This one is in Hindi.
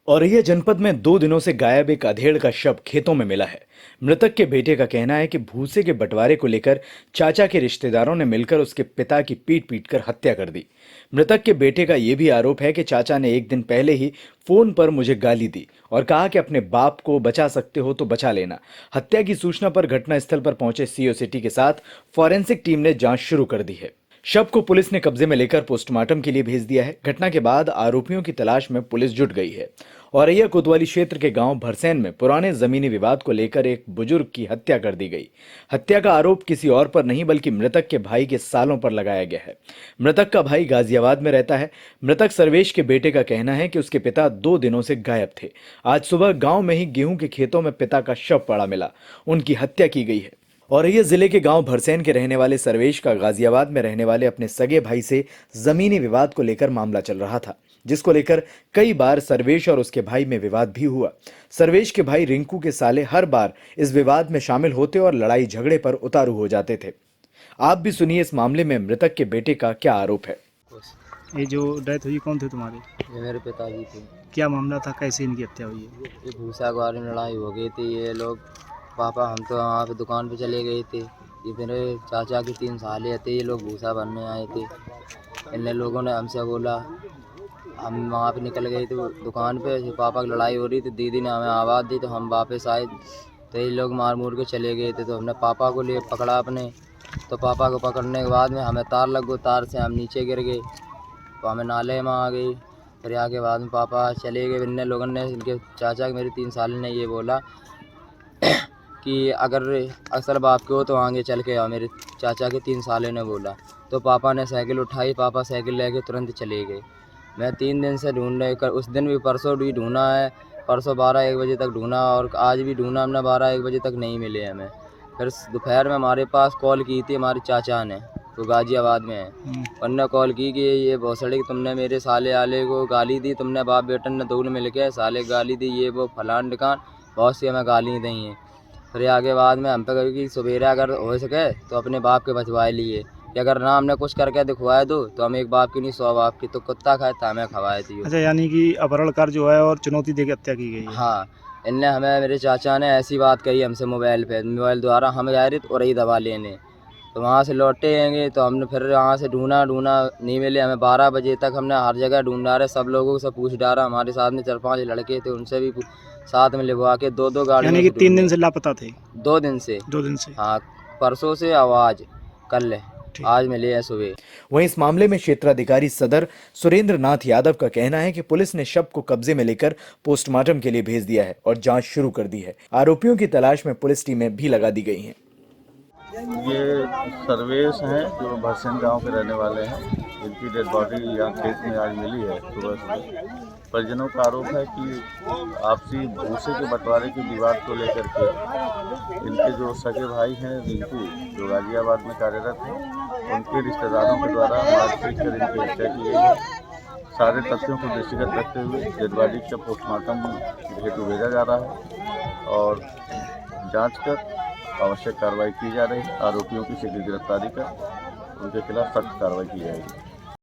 औरैया जनपद में 2 दिनों से गायब एक अधेड़ का शव खेतों में मिला है। मृतक के बेटे का कहना है कि भूसे के बंटवारे को लेकर चाचा के रिश्तेदारों ने मिलकर उसके पिता की पीट पीट कर हत्या कर दी। मृतक के बेटे का यह भी आरोप है कि चाचा ने एक दिन पहले ही फोन पर मुझे गाली दी और कहा कि अपने बाप को बचा सकते हो तो बचा लेना। हत्या की सूचना पर घटनास्थल पर पहुंचे सीओ सिटी के साथ फॉरेंसिक टीम ने जांच शुरू कर दी है। शव को पुलिस ने कब्जे में लेकर पोस्टमार्टम के लिए भेज दिया है। घटना के बाद आरोपियों की तलाश में पुलिस जुट गई है। औरैया कोतवाली क्षेत्र के गांव भरसैन में पुराने जमीनी विवाद को लेकर एक बुजुर्ग की हत्या कर दी गई। हत्या का आरोप किसी और पर नहीं बल्कि मृतक के भाई के सालों पर लगाया गया है। मृतक का भाई गाजियाबाद में रहता है। मृतक सर्वेश के बेटे का कहना है कि उसके पिता 2 दिनों से गायब थे। आज सुबह गांव में ही गेहूं के खेतों में पिता का शव पड़ा मिला। उनकी हत्या की गई है। औरैया जिले के गांव भरसैन के रहने वाले सर्वेश का गाजियाबाद में रहने वाले अपने सगे भाई से जमीनी विवाद को लेकर मामला चल रहा था, जिसको लेकर कई बार सर्वेश और उसके भाई में विवाद भी हुआ। सर्वेश के भाई रिंकू के साले हर बार इस विवाद में शामिल होते और लड़ाई झगड़े पर उतारू हो जाते थे। आप भी सुनिए इस मामले में मृतक के बेटे का क्या आरोप है। ये जो डेथ हुई कौन थे तुम्हारे? ये मेरे पिताजी थे। क्या मामला था, कैसे इनकी हत्या हुई है? ये भूसा के बारे में लड़ाई हो गई थी। ये लोग पापा हम तो वहाँ पे दुकान पे चले गए थे। ये मेरे चाचा की 3 साले थे। ये लोग भूसा भरने आए थे। इन लोगों ने हमसे बोला, हम वहाँ पे निकल गए थे दुकान पे। पापा की लड़ाई हो रही थी। दीदी ने हमें आवाज़ दी तो हम वापस आए तो ये लोग मार मूर के चले गए थे। तो हमने पापा को लिए पकड़ा अपने। तो पापा को पकड़ने के बाद में हमें तार लग गई। तार से हम नीचे गिर गए तो हमें नाले में आ गई। फिर आके बाद में पापा चले गए। इन लोगों ने, इनके चाचा के मेरे 3 साल ने ये बोला कि अगर असल बाप के हो तो आगे चल के आओ। मेरे चाचा के 3 साले ने बोला तो पापा ने साइकिल उठाई। पापा साइकिल लेके तुरंत चले गए। मैं 3 दिन से ढूंढ रहे, उस दिन भी परसों भी ढूंढा है। परसों 12-1 बजे तक ढूंढा और आज भी ढूंढा हमने। 12-1 बजे तक नहीं मिले हमें। फिर दोपहर में हमारे पास कॉल की थी हमारे चाचा ने, तो गाजियाबाद में है। उन्होंने कॉल की कि ये भोसड़ी कि तुमने मेरे साले आले को गाली दी, तुमने बाप बेटन ने दोनों मिल के साले गाली दी, ये वो फलान ढिकान बहुत सी हमें गाली दी हैं। फिर आगे बाद में हम पे कभी कि सवेरे अगर हो सके तो अपने बाप के बचवाए लिए कि अगर ना हमने कुछ करके दिखवाए दो तो हम एक बाप की नहीं 100 बाप की। तो कुत्ता खाए तो हमें खवाए थी। अच्छा, यानी कि अपहरण कर जो है और चुनौती देकर हत्या की गई है। हाँ, इनने हमें, मेरे चाचा ने ऐसी बात कही हमसे मोबाइल मोबाइल द्वारा। हम गए थे और ही दवा लेने, तो वहाँ से लौटे आएंगे तो हमने फिर वहाँ से ढूंढा नहीं मिले हमें। 12 बजे तक हमने हर जगह ढूंढा रहे, सब लोगों से पूछ डाला। हमारे साथ में 4-5 लड़के थे, उनसे भी साथ में लिखवा के 2-2 गाड़ी। यानी कि 3 दिन से लापता थे? 2 दिन से। 2 दिन से? हाँ, परसों से आवाज कल आज मिले हैं सुबह। वहीं इस मामले में क्षेत्राधिकारी सदर सुरेंद्र नाथ यादव का कहना है कि पुलिस ने शव को कब्जे में लेकर पोस्टमार्टम के लिए भेज दिया है और जांच शुरू कर दी है। आरोपियों की तलाश में पुलिस टीमें भी लगा दी गई हैं। ये सर्वेश हैं जो भरसैन गांव के रहने वाले हैं। इनकी डेड बॉडी यहाँ खेत में आज मिली है सुबह। परिजनों का आरोप है कि आपसी भूसे के बंटवारे के विवाद को लेकर के इनके जो सगे भाई हैं रिंकू, जो गाजियाबाद में कार्यरत हैं, उनके रिश्तेदारों के द्वारा मारपीट कर इनकी हत्या की गई है। सारे तथ्यों को दृष्टिगत रखते हुए डेड बॉडी का पोस्टमार्टम हेतु भेजा जा रहा है और जाँच कर आवश्यक कार्रवाई की जा रही है। आरोपियों की शीघ्र गिरफ्तारी कर उनके खिलाफ सख्त कार्रवाई की जाएगी।